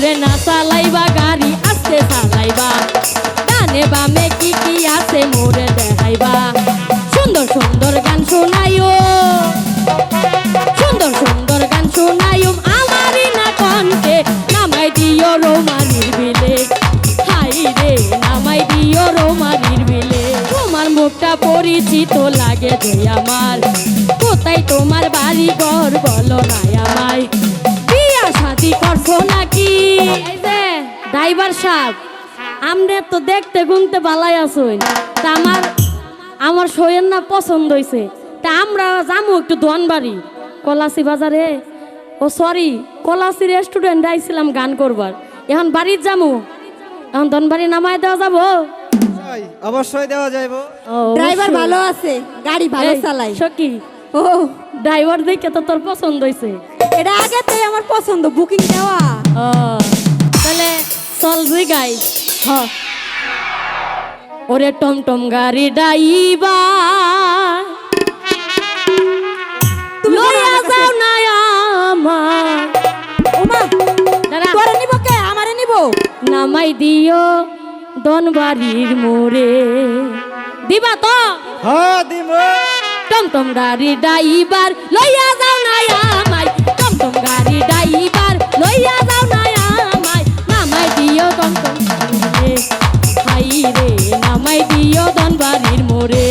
জোরে না চালাইবা গাড়ি আস্তে চালাইবা, ডানে বামে কি কি আছে মোরে দেখাইবা। সুন্দর সুন্দর গান শোনাইও, সুন্দর সুন্দর গান শোনাইও আমারই না কণ্ঠে, নামাই দিও রৌমারির বিলে, হাই রে নামাই দিও রৌমারির বিলে। তোমার মুখটা পরিচিত লাগে যে আমার, কোথায় তোমার বাড়ি ঘর বলো না আমায়, বিয়া শাদি করছো নাকি? এই যে ড্রাইভার সাহেব, আমনে তো দেখতে গুনতে ভালাই আছুন, তা আমার শোয়ের না পছন্দ হয়েছে, তা আমরা যাবো একটু দোয়ানবাড়ি কলাসি বাজারে। ও সরি, কলাসি রেস্টুরেন্ট আইছিলাম গান করবার, এখন বাড়ির যাবো, এখন দনবাড়ি নামায় দেওয়া যাবো? অবশ্যই দেওয়া যাইব। ড্রাইভার ভালো আছে, গাড়ি ভালো চালায়। সকি ও ড্রাইভার দেখে তো তোর পছন্দ হয়েছে? এটা আগে তো আমার পছন্দ, বুকিং দেওয়া। ও তাহলে চল রে গাই। হ ওরে টমটম গাড়ি ডাইবা লইয়া যাও না আমার। ওমা দাঁড়া, তোরে নিব কে? আমারে নিব? নামাই দিও দনবাড়ির মোড়ে। দিবা তো? হ্যাঁ দিব। টমটম গাড়ি ডাইবার লইয়া যাও না আমায়, টমটম গাড়ি ডাইবার লইয়া যাও না আমায়, নামাই দিও টমটম গাড়িরে, হাই রে নামাই দিও দনবাড়ির মোড়ে।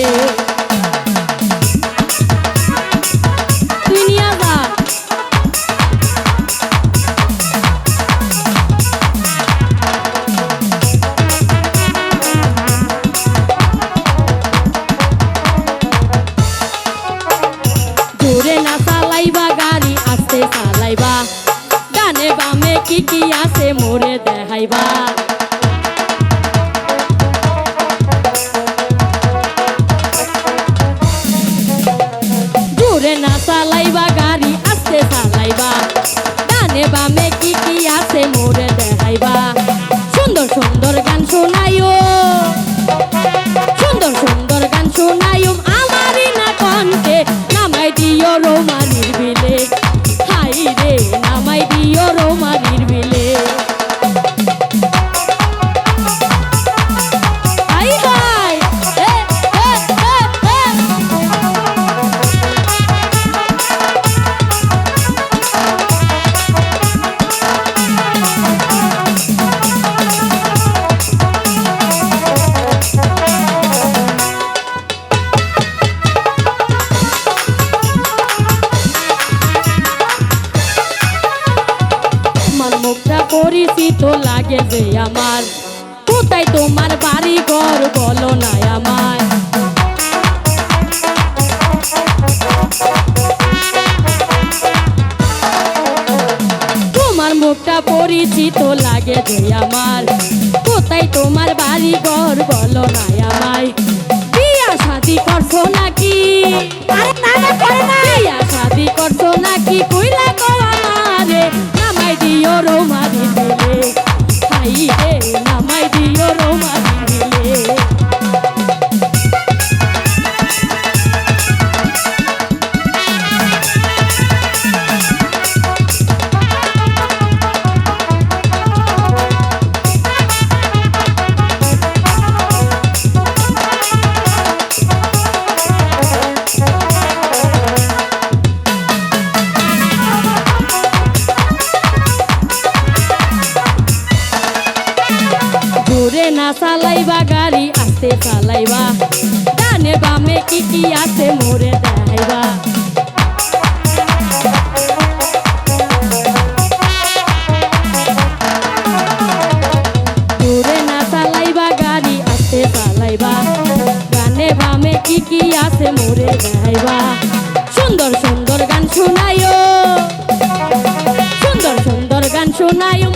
তুই নিয়া যা। জোরে না চালাইবা গাড়ি আস্তে চালাইবা, ডানে বামে কি কি আছে মোরে দেখাইবা। জোরে না চালাইবা গাড়ি আস্তে চালাইবা, ডানে বামে কি কি আছে মোরে দেখাইবা। সুন্দর সুন্দর গান শোনাইও, সুন্দর সুন্দর গান শোনাইও আমারই না কণ্ঠে, নামাই দিও রৌমারির বিলে, হাই রে নামাই দিও রৌমারির বিলে। হাই হাই এ এ এ এ। তোমার মুখটা পরিচিত লাগে যে আমার, কোথায় তোমার বাড়ি ঘর বলো না আমায়। তোমার মুখটা পরিচিত লাগে যে আমার, কোথায় তোমার বাড়ি ঘর বলো না আমায়, বিয়া শাদি করছো নাকি? আরে না না করে না। বিয়া শাদি করছো নাকি কইলা গো আমারে, নামাই দিও রৌমারির বিলে, হাই রে নামাই দিও রৌমারির বিলে। জোরে না চালাইবা গাড়ি আস্তে চালাইবা, ডানে বামে কি কি আছে মোরে দেখাইবা। জোরে না চালাইবা গাড়ি আস্তে চালাইবা, ডানে বামে কি কি আছে মোরে দেখাইবা। সুন্দর সুন্দর গান শোনাইও, সুন্দর সুন্দর গান শোনাইও